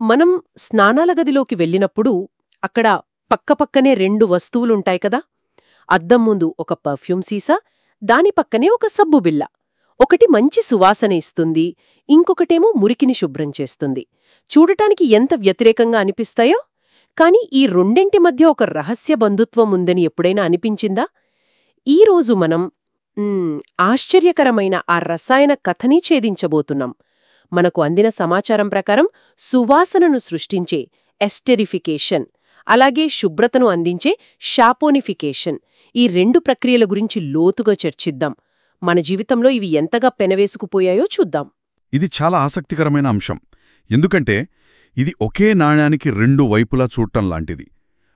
మనం స్నానాల గదిలోకి వెళ్ళినప్పుడు అక్కడ పక్కపక్కనే రెండు వస్తువులుంటాయి కదా. అద్దం ముందు ఒక పర్ఫ్యూమ్ సీసా, దాని పక్కనే ఒక సబ్బు బిళ్ళ. ఒకటి మంచి సువాసన ఇస్తుంది, ఇంకొకటేమో మురికిని శుభ్రం చేస్తుంది. చూడటానికి ఎంత వ్యతిరేకంగా అనిపిస్తాయో. కాని ఈ రెండింటి మధ్య ఒక రహస్య బంధుత్వం ఉందని ఎప్పుడైనా అనిపించిందా? ఈరోజు మనం ఆశ్చర్యకరమైన ఆ రసాయన కథని ఛేదించబోతున్నాం. మనకు అందిన సమాచారం ప్రకారం సువాసనను సృష్టించే ఎస్టెరిఫికేషన్, అలాగే శుభ్రతను అందించే షాపోనిఫికేషన్, ఈ రెండు ప్రక్రియల గురించి లోతుగా చర్చిద్దాం. మన జీవితంలో ఇవి ఎంతగా పెనవేసుకుపోయాయో చూద్దాం. ఇది చాలా ఆసక్తికరమైన అంశం. ఎందుకంటే ఇది ఒకే నాణ్యానికి రెండు వైపులా చూడటం లాంటిది.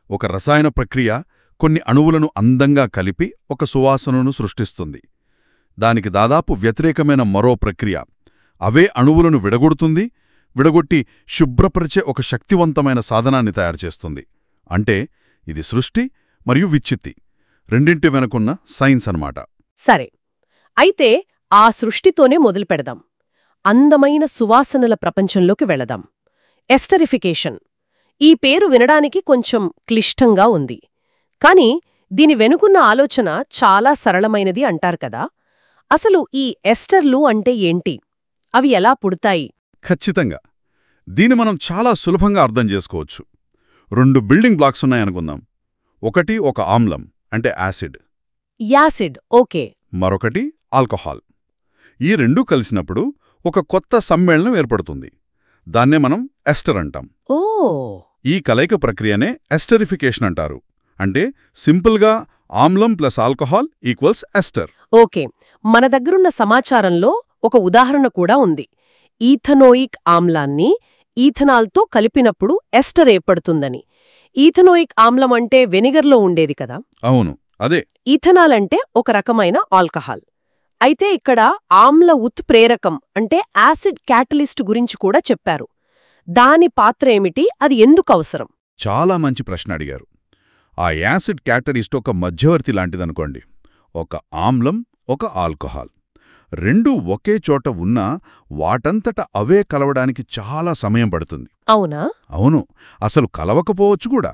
ఒక రసాయన ప్రక్రియ కొన్ని అణువులను అందంగా కలిపి ఒక సువాసనను సృష్టిస్తుంది. దానికి దాదాపు వ్యతిరేకమైన మరో ప్రక్రియ అవే అణువులను విడగొట్టి శుభ్రపరిచే ఒక శక్తివంతమైన సాధనాన్ని తయారుచేస్తుంది. అంటే ఇది సృష్టి మరియు విచ్చిత్తి రెండింటి వెనుకున్న సైన్స్ అన్నమాట. సరే, అయితే ఆ సృష్టితోనే మొదలుపెడదాం. అందమైన సువాసనల ప్రపంచంలోకి వెళదాం. ఎస్టరిఫికేషన్, ఈ పేరు వినడానికి కొంచెం క్లిష్టంగా ఉంది. కాని దీని వెనుకున్న ఆలోచన చాలా సరళమైనది అంటారు కదా. అసలు ఈ ఎస్టర్లు అంటే ఏంటి? అవి ఎలా పుడతాయి? ఖచ్చితంగా దీన్ని మనం చాలా సులభంగా అర్థం చేసుకోవచ్చు. రెండు బిల్డింగ్ బ్లాక్స్ ఉన్నాయనుకుందాం. ఒకటి ఒక ఆమ్లం అంటే యాసిడ్, ఓకే. మరొకటి ఆల్కహాల్. ఈ రెండూ కలిసినప్పుడు ఒక కొత్త సమ్మేళనం ఏర్పడుతుంది. దాన్నే మనం ఎస్టర్ అంటాం. ఓ, ఈ కలయిక ప్రక్రియనే ఎస్టరిఫికేషన్ అంటారు. అంటే సింపుల్గా ఆమ్లం plus alcohol equals ester. Okay, మన దగ్గరున్న సమాచారంలో ఒక ఉదాహరణ కూడా ఉంది. ఈథనోయిక్ ఆమ్లాన్ని ఈథనాల్తో కలిపినప్పుడు ఎస్టర్ ఏర్పడుతుందని. ఈథనోయిక్ ఆమ్లం అంటే వెనిగర్లో ఉండేది కదా. అవును, అదే. ఈథనాల్ అంటే ఒక రకమైన ఆల్కహాల్. అయితే ఇక్కడ ఆమ్ల ఉత్ప్రేరకం అంటే యాసిడ్ క్యాటలిస్ట్ గురించి కూడా చెప్పారు. దాని పాత్ర ఏమిటి? అది ఎందుకు అవసరం? చాలా మంచి ప్రశ్న అడిగారు. ఆ యాసిడ్ క్యాటలిస్ట్ ఒక మధ్యవర్తి లాంటిదనుకోండి. ఒక ఆమ్లం, ఒక ఆల్కహాల్ రెండూ ఒకే చోట ఉన్నా వాటంతట అవే కలవడానికి చాలా సమయం పడుతుంది. అవునా? అవును, అసలు కలవకపోవచ్చు కూడా.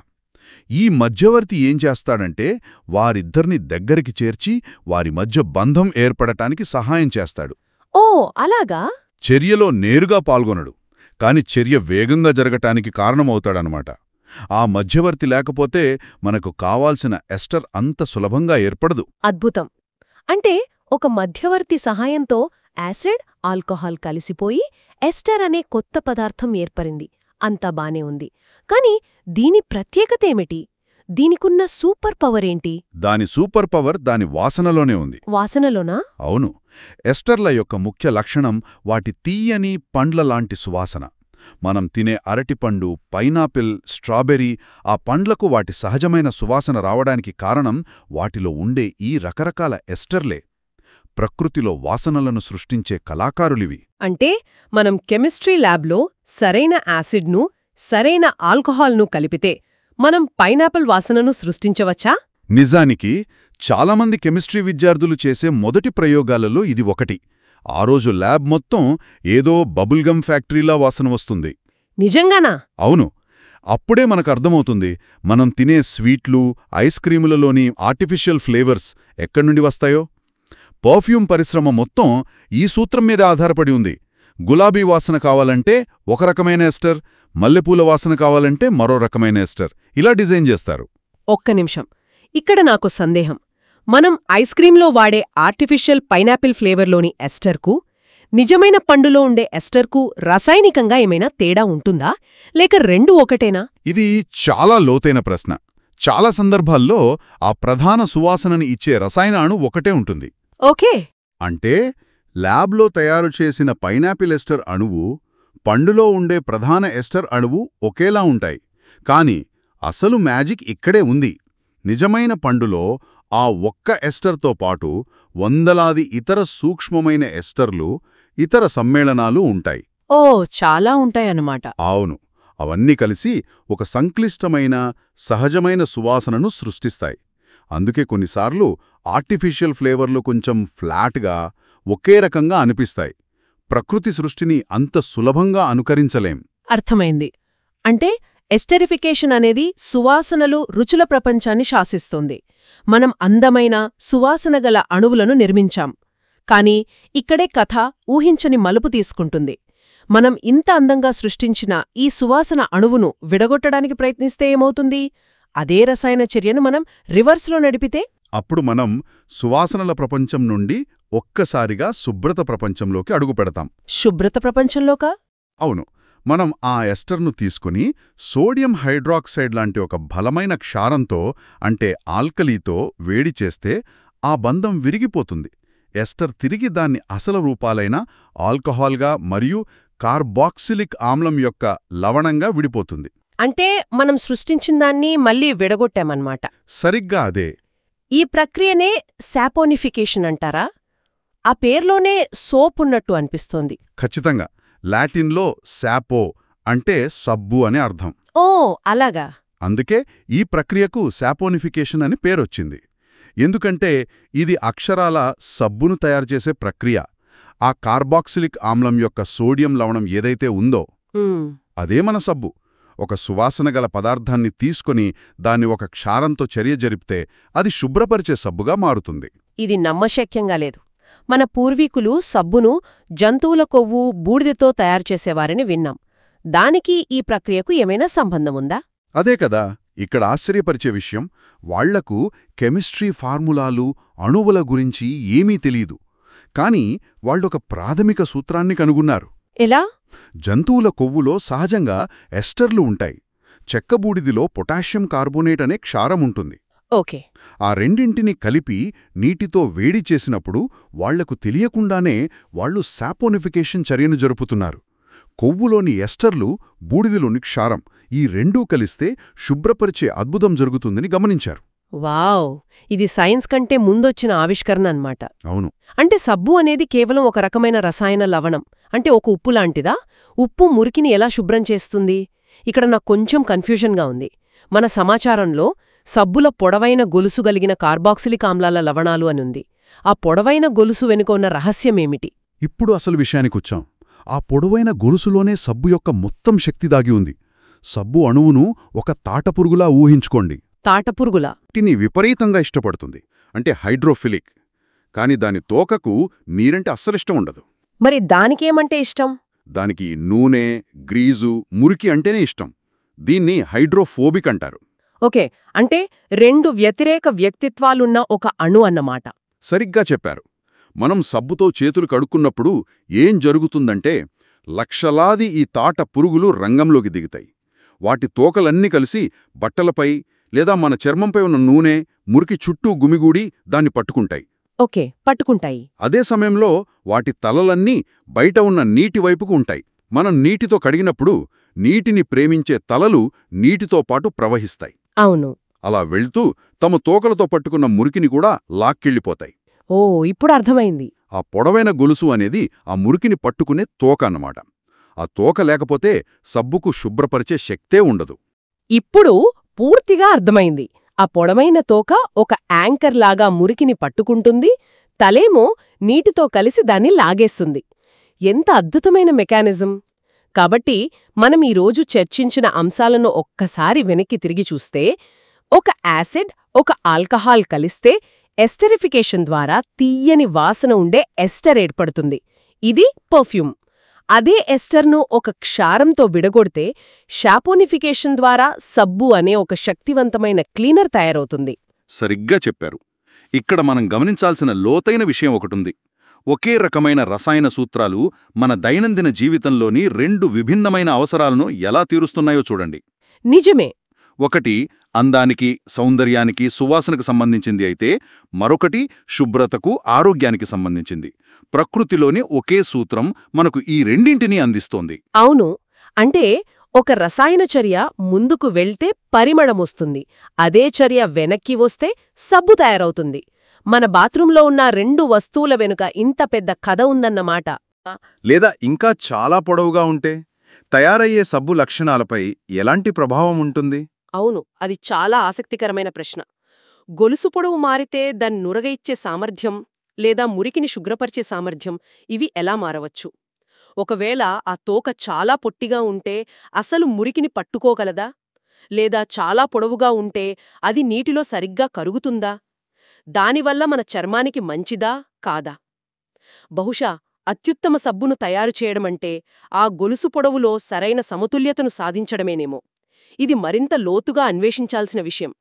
ఈ మధ్యవర్తి ఏం చేస్తాడంటే వారిద్దరిని దగ్గరికి చేర్చి వారి మధ్య బంధం ఏర్పడటానికి సహాయం చేస్తాడు. ఓ, అలాగా? చర్యలో నేరుగా పాల్గొనడు, కాని చర్య వేగంగా జరగటానికి కారణమవుతాడనమాట. ఆ మధ్యవర్తి లేకపోతే మనకు కావాల్సిన ఎస్టర్ అంత సులభంగా ఏర్పడదు. అద్భుతం. అంటే ఒక మధ్యవర్తి సహాయంతో యాసిడ్, ఆల్కహాల్ కలిసిపోయి ఎస్టర్ అనే కొత్త పదార్థం ఏర్పరింది. అంతా బానే ఉంది. కాని దీని ప్రత్యేకతేమిటి? దీనికున్న సూపర్ పవర్ ఏంటి? దాని సూపర్ పవర్ దాని వాసనలోనే ఉంది. వాసనలోనా? అవును. ఎస్టర్ల యొక్క ముఖ్య లక్షణం వాటి తీయని పండ్లలాంటి సువాసన. మనం తినే అరటిపండు, పైనాపిల్, స్ట్రాబెర్రీ, ఆ పండ్లకు వాటి సహజమైన సువాసన రావడానికి కారణం వాటిలో ఉండే ఈ రకరకాల ఎస్టర్లే. ప్రకృతిలో వాసనలను సృష్టించే కళాకారులివి. అంటే మనం కెమిస్ట్రీ ల్యాబ్లో సరైన యాసిడ్ను, సరైన ఆల్కహాల్ను కలిపితే మనం పైనాపిల్ వాసనను సృష్టించవచ్చా? నిజానికి చాలామంది కెమిస్ట్రీ విద్యార్థులు చేసే మొదటి ప్రయోగాలలో ఇది ఒకటి. ఆ రోజు ల్యాబ్ మొత్తం ఏదో బబుల్గమ్ ఫ్యాక్టరీలా వాసన వస్తుంది. నిజంగానా? అవును. అప్పుడే మనకర్థమవుతుంది మనం తినే స్వీట్లు, ఐస్ క్రీములలోని ఆర్టిఫిషియల్ ఫ్లేవర్స్ ఎక్కడ్నుండి వస్తాయో. పర్ఫ్యూమ్ పరిశ్రమ మొత్తం ఈ సూత్రం మీద ఆధారపడి ఉంది. గులాబీ వాసన కావాలంటే ఒక రకమైన ఎస్టర్, మల్లెపూల వాసన కావాలంటే మరో రకమైన ఎస్టర్, ఇలా డిజైన్ చేస్తారు. ఒక్క నిమిషం, ఇక్కడ నాకు సందేహం. మనం ఐస్ క్రీంలో వాడే ఆర్టిఫిషియల్ పైనాపిల్ ఫ్లేవర్లోని ఎస్టర్కు, నిజమైన పండులో ఉండే ఎస్టర్కు రసాయనికంగా ఏమైనా తేడా ఉంటుందా, లేక రెండూ ఒకటేనా? ఇది చాలా లోతైన ప్రశ్న. చాలా సందర్భాల్లో ఆ ప్రధాన సువాసనని ఇచ్చే రసాయన అణు ఒకటే ఉంటుంది. ఓకే. అంటే ల్యాబ్లో తయారు చేసిన పైనాపిల్ ఎస్టర్ అణువు, పండులో ఉండే ప్రధాన ఎస్టర్ అణువు ఒకేలా ఉంటాయి. కాని అసలు మ్యాజిక్ ఇక్కడే ఉంది. నిజమైన పండులో ఆ ఒక్క ఎస్టర్తో పాటు వందలాది ఇతర సూక్ష్మమైన ఎస్టర్లు, ఇతర సమ్మేళనాలు ఉంటాయి. ఓ, చాలా ఉంటాయన్నమాట. అవును. అవన్నీ కలిసి ఒక సంక్లిష్టమైన, సహజమైన సువాసనను సృష్టిస్తాయి. అందుకే కొన్నిసార్లు ఆర్టిఫిషియల్ ఫ్లేవర్లు కొంచెం ఫ్లాట్గా, ఒకే రకంగా అనిపిస్తాయి. ప్రకృతి సృష్టిని అంత సులభంగా అనుకరించలేం. అర్థమైంది. అంటే ఎస్టరిఫికేషన్ అనేది సువాసనలు, రుచుల ప్రపంచాన్ని శాసిస్తుంది. మనం అందమైన, సువాసనగల అణువులను నిర్మించాం. కాని ఇక్కడే కథ ఊహించని మలుపు తీసుకుంటుంది. మనం ఇంత అందంగా సృష్టించిన ఈ సువాసన అణువును విడగొట్టడానికి ప్రయత్నిస్తే ఏమవుతుంది? అదే రసాయన చర్యను మనం రివర్స్లో నడిపితే? అప్పుడు మనం సువాసనల ప్రపంచం నుండి ఒక్కసారిగా శుభ్రత ప్రపంచంలోకి అడుగుపెడతాం. శుభ్రత ప్రపంచంలోకా? అవును. మనం ఆ ఎస్టర్ను తీసుకుని సోడియం హైడ్రాక్సైడ్ లాంటి ఒక బలమైన క్షారంతో, అంటే ఆల్కలీతో వేడి చేస్తే ఆ బంధం విరిగిపోతుంది. ఎస్టర్ తిరిగి దాన్ని అసలు రూపాలైన ఆల్కహాల్గా మరియు కార్బాక్సిలిక్ ఆమ్లం యొక్క లవణంగా విడిపోతుంది. అంటే మనం సృష్టించిందాన్ని మళ్ళీ విడగొట్టామన్నమాట. సరిగ్గా అదే. ఈ ప్రక్రియనే శాపోనిఫికేషన్ అంటారా? ఆ పేర్లోనే సోప్ ఉన్నట్టు అనిపిస్తోంది. ఖచ్చితంగా. లాటిన్లో శాపో అంటే సబ్బు అని అర్థం. ఓ, అలాగా. అందుకే ఈ ప్రక్రియకు శాపోనిఫికేషన్ అని పేరొచ్చింది. ఎందుకంటే ఇది అక్షరాల సబ్బును తయారుచేసే ప్రక్రియ. ఆ కార్బాక్సిలిక్ ఆమ్లం యొక్క సోడియం లవణం ఏదైతే ఉందో అదే మన సబ్బు. ఒక సువాసనగల పదార్థాన్ని తీసుకొని దాన్ని ఒక క్షారంతో చర్య జరిపితే అది శుభ్రపరిచే సబ్బుగా మారుతుంది. ఇది నమ్మశక్యంగా లేదు. మన పూర్వీకులు సబ్బును జంతువుల కొవ్వు, బూడిదతో తయారుచేసేవారని విన్నాం. దానికి ఈ ప్రక్రియకు ఏమైనా సంబంధముందా? అదే కదా ఇక్కడ ఆశ్చర్యపరిచే విషయం. వాళ్లకు కెమిస్ట్రీ ఫార్ములాలు, అణువుల గురించి ఏమీ తెలీదు. కాని వాళ్ళొక ప్రాథమిక సూత్రాన్ని కనుగొన్నారు. ఎలా? జంతువుల కొవ్వులో సహజంగా ఎస్టర్లు ఉంటాయి. చెక్కబూడిదిలో పొటాషియం కార్బోనేట్ అనే క్షారముంటుంది. ఓకే. ఆ రెండింటిని కలిపి నీటితో వేడి చేసినప్పుడు వాళ్లకు తెలియకుండానే వాళ్లు శాపోనిఫికేషన్ చర్యను జరుపుతున్నారు. కొవ్వులోని ఎస్టర్లు, బూడిదిలోని క్షారం, ఈ రెండూ కలిస్తే శుభ్రపరిచే అద్భుతం జరుగుతుందని గమనించారు. వావ్! ఇది సైన్స్ కంటే ముందొచ్చిన ఆవిష్కరణ అన్నమాట. అవును. అంటే సబ్బు అనేది కేవలం ఒక రకమైన రసాయన లవణం, అంటే ఒక ఉప్పు లాంటిదా? ఉప్పు మురికిని ఎలా శుభ్రం చేస్తుంది? ఇక్కడ నాకు కొంచెం కన్ఫ్యూజన్గా ఉంది. మన సమాచారంలో సబ్బుల పొడవైన గొలుసు గలిగిన కార్బాక్సిలిక్ ఆమ్లాల లవణాలు అనుంది. ఆ పొడవైన గొలుసు వెనుక ఉన్న రహస్యమేమిటి? ఇప్పుడు అసలు విషయానికొచ్చాం. ఆ పొడవైన గొలుసులోనే సబ్బు యొక్క మొత్తం శక్తి దాగి ఉంది. సబ్బు అణువును ఒక తాటపురుగులా ఊహించుకోండి. తాటపురుగులా? నీటిని విపరీతంగా ఇష్టపడుతుంది, అంటే హైడ్రోఫిలిక్. కాని దాని తోకకు నీరంటే అస్సలిష్టం ఉండదు. మరి దానికేమంటే ఇష్టం? దానికి నూనె, గ్రీజు, మురికి అంటేనే ఇష్టం. దీన్ని హైడ్రోఫోబిక్ అంటారు. ఓకే, అంటే రెండు వ్యతిరేక వ్యక్తిత్వాలున్న ఒక అణు అన్నమాట. సరిగ్గా చెప్పారు. మనం సబ్బుతో చేతులు కడుక్కున్నప్పుడు ఏం జరుగుతుందంటే లక్షలాది ఈ తాట పురుగులు రంగంలోకి దిగుతాయి. వాటి తోకలన్నీ కలిసి బట్టలపై లేదా మన చర్మంపై ఉన్న నూనె, మురికి చుట్టూ గుమిగూడి దాన్ని పట్టుకుంటాయి. ఓకే, పట్టుకుంటాయి. అదే సమయంలో వాటి తలలన్నీ బయట ఉన్న నీటి వైపుకు ఉంటాయి. మనం నీటితో కడిగినప్పుడు నీటిని ప్రేమించే తలలు నీటితో పాటు ప్రవహిస్తాయి. అవును. అలా వెళ్తూ తమ తోకలతో పట్టుకున్న మురికిని కూడా లాక్కెళ్ళిపోతాయి. ఓ, ఇప్పుడు అర్థమైంది. ఆ పొడవైన గొలుసు అనేది ఆ మురికిని పట్టుకునే తోక అన్నమాట. ఆ తోక లేకపోతే సబ్బుకు శుభ్రపరిచే శక్తే ఉండదు. ఇప్పుడు పూర్తిగా అర్థమైంది. ఆ పొడవైన తోక ఒక యాంకర్ లాగా మురికిని పట్టుకుంటుంది, తలేమో నీటితో కలిసి దాన్ని లాగేస్తుంది. ఎంత అద్భుతమైన మెకానిజం! కాబట్టి మనం ఈరోజు చర్చించిన అంశాలను ఒక్కసారి వెనక్కి తిరిగి చూస్తే, ఒక యాసిడ్, ఒక ఆల్కహాల్ కలిస్తే ఎస్టరిఫికేషన్ ద్వారా తీయని వాసన ఉండే ఎస్టర్ ఏర్పడుతుంది. ఇది పర్ఫ్యూమ్. అదే ఎస్టర్ను ఒక క్షారంతో విడగొడితే శాపోనిఫికేషన్ ద్వారా సబ్బు అనే ఒక శక్తివంతమైన క్లీనర్ తయారవుతుంది. సరిగ్గా చెప్పారు. ఇక్కడ మనం గమనించాల్సిన లోతైన విషయం ఒకటుంది. ఒకే రకమైన రసాయన సూత్రాలు మన దైనందిన జీవితంలోని రెండు విభిన్నమైన అవసరాలను ఎలా తీరుస్తున్నాయో చూడండి. నిజమే. ఒకటి అందానికి, సౌందర్యానికి, సువాసనకు సంబంధించింది అయితే మరొకటి శుభ్రతకు, ఆరోగ్యానికి సంబంధించింది. ప్రకృతిలోని ఒకే సూత్రం మనకు ఈ రెండింటినీ అందిస్తోంది. అవును. అంటే ఒక రసాయన చర్య ముందుకు వెళ్తే పరిమళమొస్తుంది, అదే చర్య వెనక్కి వస్తే సబ్బు తయారవుతుంది. మన బాత్రూంలో ఉన్న రెండు వస్తువుల వెనుక ఇంత పెద్ద కథ ఉందన్నమాట. లేదా ఇంకా చాలా పొడవుగా ఉంటే తయారయ్యే సబ్బు లక్షణాలపై ఎలాంటి ప్రభావం ఉంటుంది? అవును, అది చాలా ఆసక్తికరమైన ప్రశ్న. గొలుసు పొడవు మారితే దాన్ని నురగ ఇచ్చే సామర్థ్యం లేదా మురికిని శుభ్రపరిచే సామర్థ్యం, ఇవి ఎలా మారవచ్చు? ఒకవేళ ఆ తోక చాలా పొట్టిగా ఉంటే అసలు మురికిని పట్టుకోగలదా? లేదా చాలా పొడవుగా ఉంటే అది నీటిలో సరిగ్గా కరుగుతుందా? దానివల్ల మన చర్మానికి మంచిదా కాదా? బహుశా అత్యుత్తమ సబ్బును తయారు చేయడమంటే ఆ గొలుసు పొడవులో సరైన సమతుల్యతను సాధించడమేనేమో. ఇది మరింత లోతుగా అన్వేషించాల్సిన విషయం.